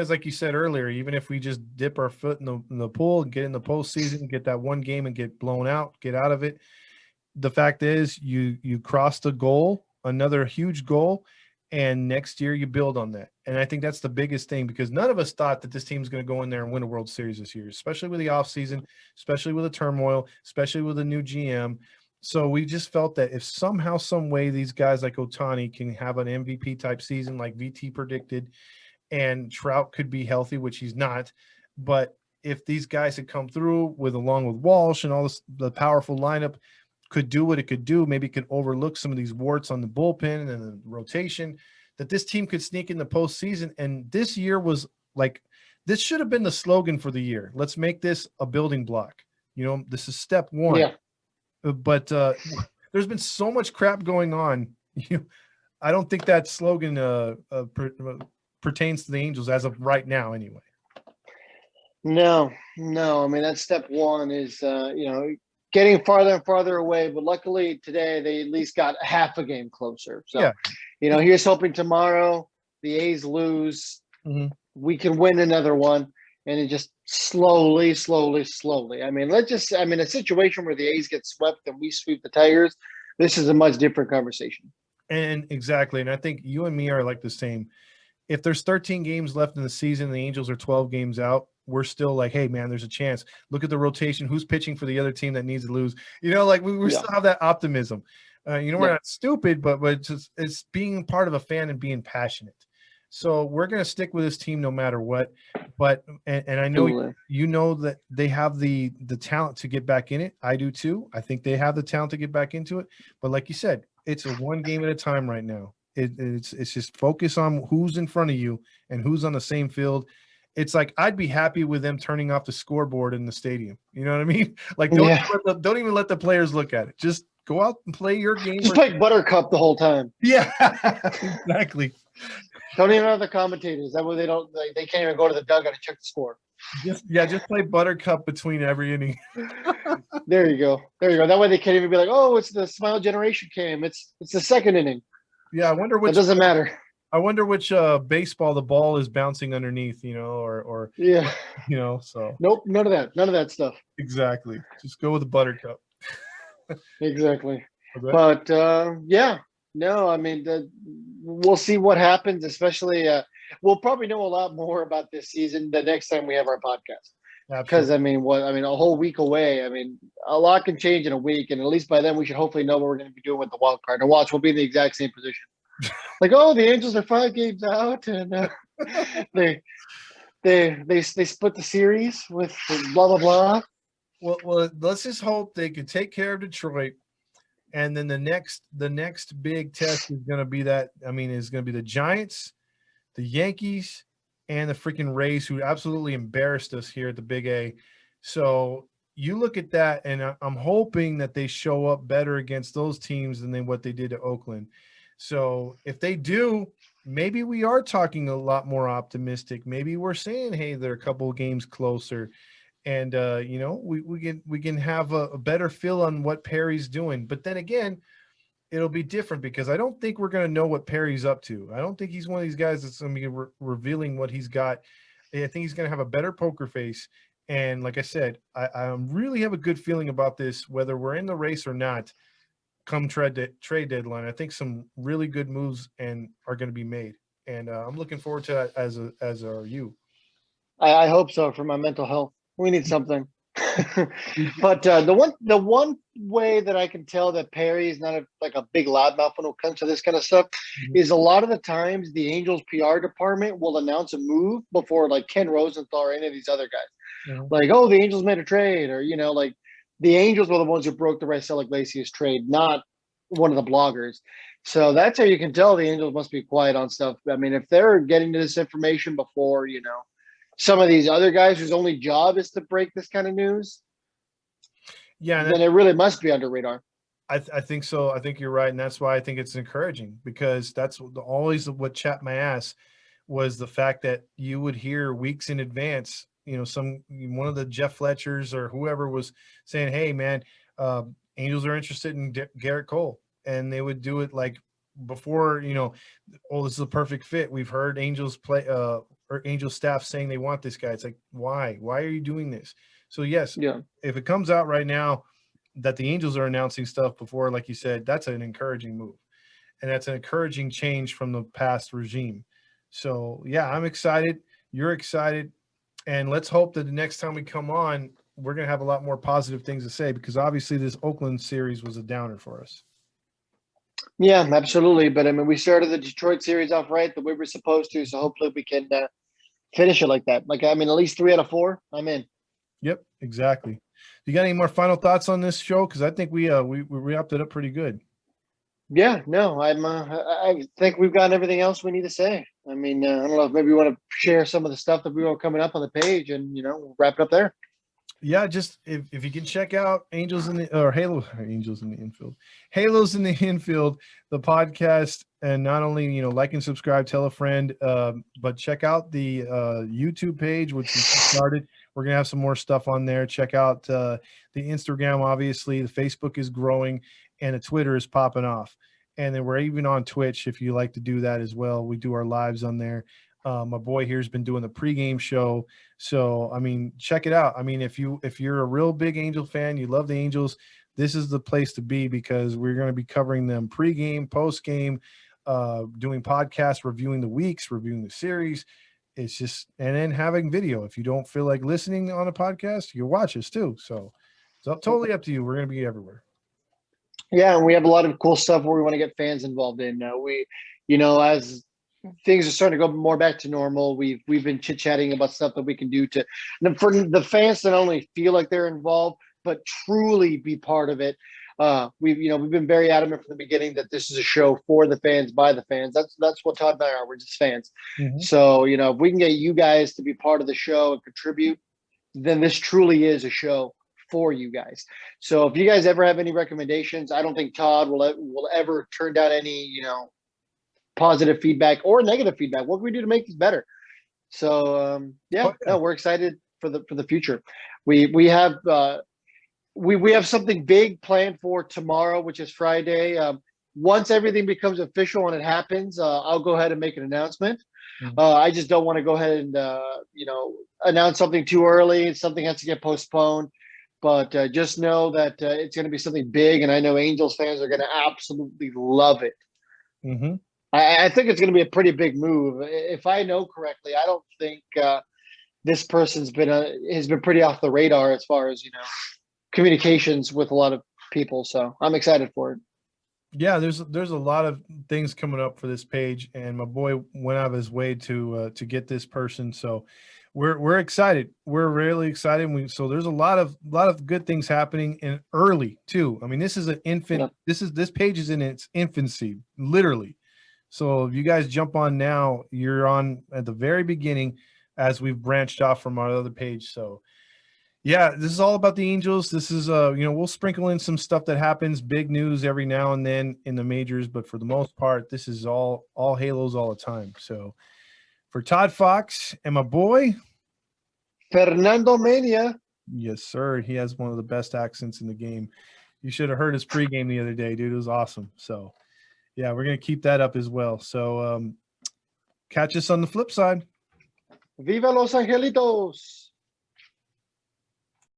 like you said earlier, even if we just dip our foot in the pool and get in the postseason, get that one game and get blown out, get out of it, the fact is you cross the goal, another huge goal, and next year you build on that. And I think that's the biggest thing, because none of us thought that this team's going to go in there and win a World Series this year, especially with the offseason, especially with the turmoil, especially with a new GM. So we just felt that if somehow, some way, these guys like Ohtani can have an MVP type season like VT predicted, and Trout could be healthy, which he's not. But if these guys had come through along with Walsh and all this, the powerful lineup could do what it could do, maybe could overlook some of these warts on the bullpen and the rotation, that this team could sneak in the postseason. And this year was like, this should have been the slogan for the year. Let's make this a building block. This is step one. Yeah. But there's been so much crap going on. I don't think that slogan pertains to the Angels as of right now, anyway. No. I mean, that's step one is, getting farther and farther away. But luckily today, they at least got half a game closer. So, here's hoping tomorrow the A's lose. Mm-hmm. We can win another one. And it just slowly. I mean, a situation where the A's get swept and we sweep the Tigers, this is a much different conversation. And exactly. And I think you and me are like the same. If there's 13 games left in the season, the Angels are 12 games out, we're still like, hey, man, there's a chance. Look at the rotation. Who's pitching for the other team that needs to lose? We still have that optimism. We're Yep. not stupid, but it's being part of a fan and being passionate. So we're gonna stick with this team no matter what. But and I know Absolutely. you know that they have the talent to get back in it. I do too. I think they have the talent to get back into it. But like you said, it's a one game at a time right now. It's just focus on who's in front of you and who's on the same field. It's like I'd be happy with them turning off the scoreboard in the stadium. You know what I mean? Like Yeah. don't even let the players look at it. Just go out and play your game. Just play Buttercup the whole time. Yeah, exactly. Don't even have the commentators. That way they don't. They can't even go to the dugout and check the score. Just play Buttercup between every inning. There you go. There you go. That way they can't even be like, "Oh, it's the Smile Generation game. It's the second inning." Yeah, That doesn't matter. I wonder which baseball the ball is bouncing underneath, or Yeah. so Nope. None of that. None of that stuff. exactly. Just go with the Buttercup. Exactly. Okay. But yeah, no, I mean, we'll see what happens. Especially, we'll probably know a lot more about this season the next time we have our podcast. Because Absolutely. a whole week away. I mean, a lot can change in a week, and at least by then we should hopefully know what we're going to be doing with the wild card. And watch, we'll be in the exact same position. Like, oh, the Angels are 5 games out, and they they split the series with blah blah blah. Well, let's just hope they can take care of Detroit, and then the next big test is going to be is going to be the Giants, the Yankees, and the freaking Rays, who absolutely embarrassed us here at the Big A. So you look at that, and I'm hoping that they show up better against those teams than what they did to Oakland. So if they do, maybe we are talking a lot more optimistic. Maybe we're saying, hey, they're a couple of games closer, and we can have a better feel on what Perry's doing. But then again, it'll be different because I don't think we're going to know what Perry's up to. I don't think he's one of these guys that's going to be revealing what he's got. I think he's going to have a better poker face. And like I said, I really have a good feeling about this, whether we're in the race or not. Come trade deadline, I think some really good moves and are going to be made, and I'm looking forward to that as are you. I hope so for my mental health. We need something. But the one way that I can tell that Perry is not like a big loudmouth when it comes to this kind of stuff Mhm. is a lot of the times the Angels PR department will announce a move before like Ken Rosenthal or any of these other guys. Mhm. Like, oh, the Angels made a trade, or like the Angels were the ones who broke the Raisel Iglesias trade, not one of the bloggers. So that's how you can tell the Angels must be quiet on stuff. I mean, if they're getting to this information before, some of these other guys whose only job is to break this kind of news, Yeah, and then it really must be under radar. I think so. I think you're right, and that's why I think it's encouraging because that's always what chapped my ass was the fact that you would hear weeks in advance. One of the Jeff Fletchers or whoever was saying, "Hey, man, Angels are interested in Garrett Cole," and they would do it like before. Oh, this is a perfect fit. We've heard Angels play or Angel staff saying they want this guy. It's like, why? Why are you doing this? So yes, Yeah. if it comes out right now that the Angels are announcing stuff before, like you said, that's an encouraging move. And that's an encouraging change from the past regime. So, yeah, I'm excited. You're excited. And let's hope that the next time we come on, we're going to have a lot more positive things to say because obviously this Oakland series was a downer for us. Yeah, absolutely. But I mean, we started the Detroit series off right the way we're supposed to. So hopefully we can finish it like that. Like, I mean, at least 3 out of 4. I'm in. Yep, exactly. You got any more final thoughts on this show? Because I think we wrapped it up pretty good. Yeah, no, I think we've got everything else we need to say. I mean, I don't know if maybe you want to share some of the stuff that we were coming up on the page, and we'll wrap it up there. Yeah, just if you can check out Angels in the or Halo Angels in the Infield, Halos in the Infield, the podcast, and not only like and subscribe, tell a friend, but check out the YouTube page which we started. We're gonna have some more stuff on there. Check out the Instagram, obviously, the Facebook is growing, and the Twitter is popping off, and then we're even on Twitch if you like to do that as well. We do our lives on there. My boy here's been doing the pregame show. So, I mean, check it out. I mean, if you're a real big Angel fan, you love the Angels, this is the place to be because we're going to be covering them pregame, postgame, doing podcasts, reviewing the weeks, reviewing the series. It's just, and then having video. If you don't feel like listening on a podcast, you watch us too. So it's totally up to you. We're going to be everywhere. Yeah, and we have a lot of cool stuff where we want to get fans involved in. As things are starting to go more back to normal, we've been chit chatting about stuff that we can do to for the fans to not only feel like they're involved but truly be part of it. We've been very adamant from the beginning that this is a show for the fans by the fans. That's what Todd and I are. We're just fans. Mhm. So if we can get you guys to be part of the show and contribute, then this truly is a show for you guys. So if you guys ever have any recommendations, I don't think Todd will ever turn down any positive feedback or negative feedback. What can we do to make this better? So Oh, yeah. no, we're excited for the future. We have something big planned for tomorrow, which is Friday. Once everything becomes official and it happens, I'll go ahead and make an announcement. Mhm. I just don't want to go ahead and announce something too early. Something has to get postponed. But just know that it's going to be something big, and I know Angels fans are going to absolutely love it. Mhm. I think it's going to be a pretty big move. If I know correctly, I don't think this person's has been pretty off the radar as far as communications with a lot of people. So I'm excited for it. Yeah, there's a lot of things coming up for this page, and my boy went out of his way to get this person. So we're excited. We're really excited. So there's a lot of good things happening and early too. I mean, this is an infant. Yeah. This page is in its infancy, literally. So if you guys jump on now, you're on at the very beginning as we've branched off from our other page. So yeah, this is all about the Angels. This is we'll sprinkle in some stuff that happens, big news every now and then in the majors, but for the most part, this is all Halos all the time. So for Todd Fox and my boy, Fernando Mania. yes, sir, he has one of the best accents in the game. You should have heard his pregame the other day, dude. It was awesome. So yeah, we're gonna keep that up as well. So catch us on the flip side. Viva los Angelitos.